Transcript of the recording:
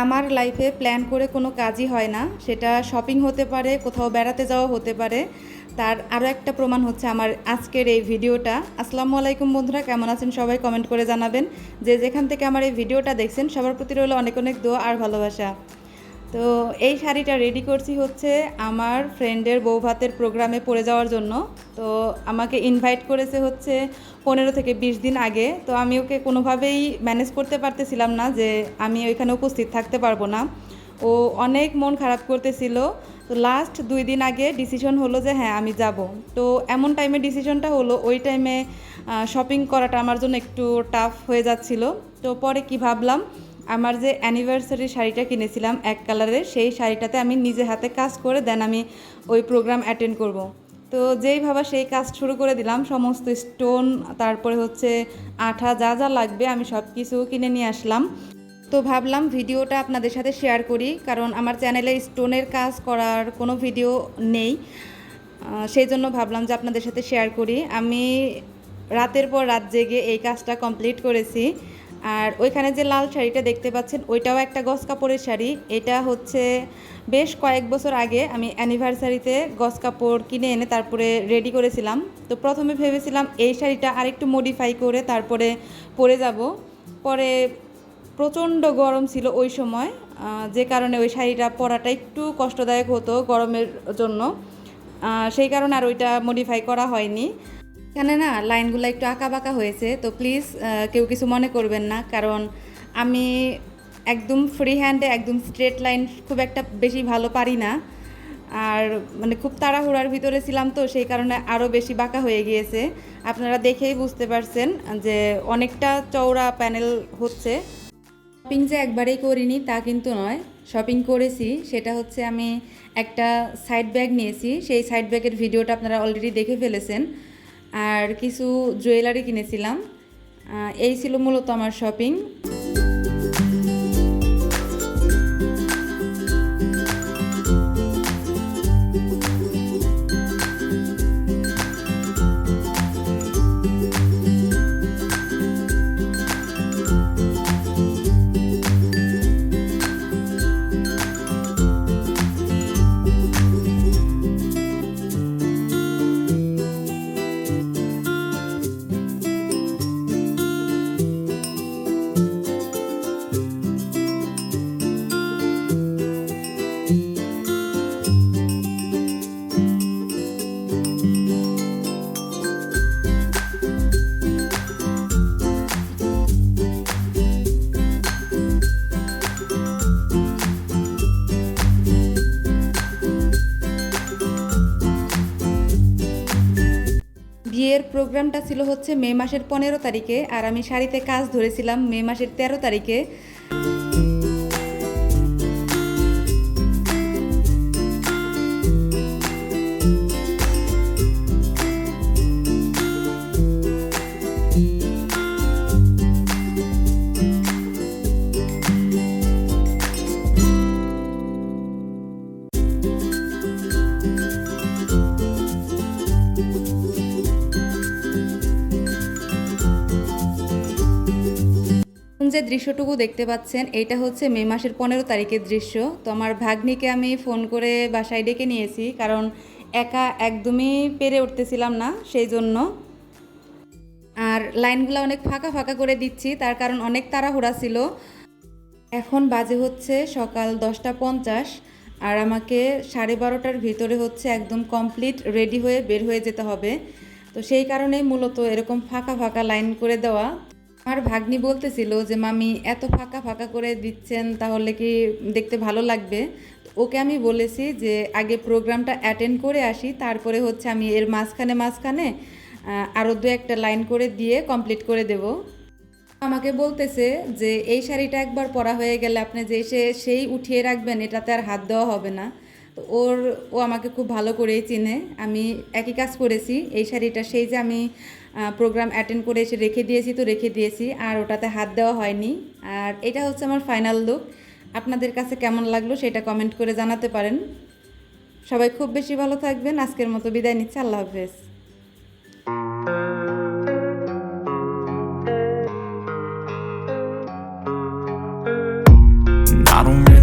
আমার লাইফে প্ল্যান করে কোনো কাজই হয় না, সেটা শপিং হতে পারে, কোথাও বেড়াতে যাওয়া হতে পারে। তার আরও একটা প্রমাণ হচ্ছে আমার আজকের এই ভিডিওটা। আসসালামু আলাইকুম বন্ধুরা, কেমন আছেন সবাই? কমেন্ট করে জানাবেন। যে যেখান থেকে আমার এই ভিডিওটা দেখছেন সবার প্রতি রইল অনেক অনেক দোয়া আর ভালোবাসা। তো এই শাড়িটা রেডি করছি হচ্ছে আমার ফ্রেন্ডের বৌভাতের প্রোগ্রামে পরে যাওয়ার জন্য। তো আমাকে ইনভাইট করেছে হচ্ছে 15 থেকে 20 দিন আগে। তো আমি ওকে কোনোভাবেই ম্যানেজ করতে পারতেছিলাম না যে আমি ওইখানে উপস্থিত থাকতে পারবো না। ও অনেক মন খারাপ করতেছিল। তো লাস্ট 2 দিন আগে ডিসিশন হলো যে হ্যাঁ আমি যাব। তো এমন টাইমে ডিসিশনটা হলো, ওই টাইমে শপিং করাটা আমার জন্য একটু টাফ হয়ে যাচ্ছিল। তো পরে কি ভাবলাম, আমার যে অ্যানিভার্সারি শাড়িটা কিনেছিলাম এক কালারের, সেই শাড়িটাতে আমি নিজে হাতে কাজ করে দেন আমি ওই প্রোগ্রাম অ্যাটেন্ড করব। তো যেই ভাবা সেই কাজ শুরু করে দিলাম। সমস্ত স্টোন, তারপরে হচ্ছে আঠা, যা যা লাগবে আমি সব কিছু কিনে নিয়ে আসলাম। তো ভাবলাম ভিডিওটা আপনাদের সাথে শেয়ার করি, কারণ আমার চ্যানেলে স্টোনের কাজ করার কোনো ভিডিও নেই। সেই জন্য ভাবলাম যে আপনাদের সাথে শেয়ার করি। আমি রাতের পর রাত জেগে এই কাজটা কমপ্লিট করেছি। আর ওইখানে যে লাল শাড়িটা দেখতে পাচ্ছেন, ওইটাও একটা গস কাপড়ের শাড়ি। এটা হচ্ছে বেশ কয়েক বছর আগে আমি অ্যানিভার্সারিতে গস কাপড় কিনে এনে তারপরে রেডি করেছিলাম। তো প্রথমে ভেবেছিলাম এই শাড়িটা আরেকটু মডিফাই করে তারপরে পরে যাব। পরে প্রচণ্ড গরম ছিল ওই সময়, যে কারণে ওই শাড়িটা পরাটা একটু কষ্টদায়ক হতো গরমের জন্য। সেই কারণে আর ওইটা মডিফাই করা হয়নি। এখানে না লাইনগুলো একটু আঁকা বাঁকা হয়েছে, তো প্লিজ কেউ কিছু মনে করবেন না, কারণ আমি একদম ফ্রি হ্যান্ডে একদম স্ট্রেট লাইন খুব একটা বেশি ভালো পারি না। আর মানে খুব তাড়াহুড়ার ভিতরে ছিলাম, তো সেই কারণে আরও বেশি বাঁকা হয়ে গিয়েছে। আপনারা দেখেই বুঝতে পারছেন যে অনেকটা চওড়া প্যানেল হচ্ছে। শপিং যে একবারেই করিনি তা কিন্তু নয়, শপিং করেছি। সেটা হচ্ছে আমি একটা সাইড ব্যাগ নিয়েছি, সেই সাইড ব্যাগের ভিডিওটা আপনারা অলরেডি দেখে ফেলেছেন। আর কিছু জুয়েলারি কিনেছিলাম। এই ছিল মূলত আমার শপিং। বিয়ের প্রোগ্রামটা ছিল হচ্ছে মে মাসের 15 তারিখে, আর আমি শাড়িতে কাজ ধরেছিলাম মে মাসের 13 তারিখে। যে দৃশ্যটুকু দেখতে পাচ্ছেন, এইটা হচ্ছে মে মাসের 15 তারিখের দৃশ্য। তো আমার ভাগ্নিকে আমি ফোন করে বাসায় ডেকে নিয়েছি, কারণ একা একদমই পেরে উঠতেছিলাম না, সেই জন্য। আর লাইনগুলো অনেক ফাঁকা ফাঁকা করে দিচ্ছি, তার কারণ অনেক তাড়াহুড়া ছিল। এখন বাজে হচ্ছে সকাল 10টা 50, আর আমাকে 12:30টার ভিতরে হচ্ছে একদম কমপ্লিট রেডি হয়ে বের হয়ে যেতে হবে। তো সেই কারণেই মূলত এরকম ফাঁকা ফাঁকা লাইন করে দেওয়া। আমার ভাগ্নি বলতেছিল যে মামি এত ফাঁকা ফাঁকা করে দিচ্ছেন, তাহলে কি দেখতে ভালো লাগবে? তো ওকে আমি বলেছি যে আগে প্রোগ্রামটা অ্যাটেন্ড করে আসি, তারপরে হচ্ছে আমি এর মাঝখানে মাঝখানে আরও 2-1টা লাইন করে দিয়ে কমপ্লিট করে দেব। আমাকে বলতেছে যে এই শাড়িটা একবার পরা হয়ে গেলে আপনি যে সেই উঠিয়ে রাখবেন, এটাতে আর হাত দেওয়া হবে না। তো ও আমাকে খুব ভালো করেই চিনে। আমি একই কাজ করেছি। এই শাড়িটা সেই যে আমি প্রোগ্রাম অ্যাটেন্ড করে এসে রেখে দিয়েছি, তো রেখে দিয়েছি, আর ওটাতে হাত দেওয়া হয়নি। আর এটা হচ্ছে আমার ফাইনাল লুক। আপনাদের কাছে কেমন লাগলো সেটা কমেন্ট করে জানাতে পারেন। সবাই খুব বেশি ভালো থাকবেন। আজকের মতো বিদায় নিচ্ছি। আল্লাহ হাফেজ। I don't really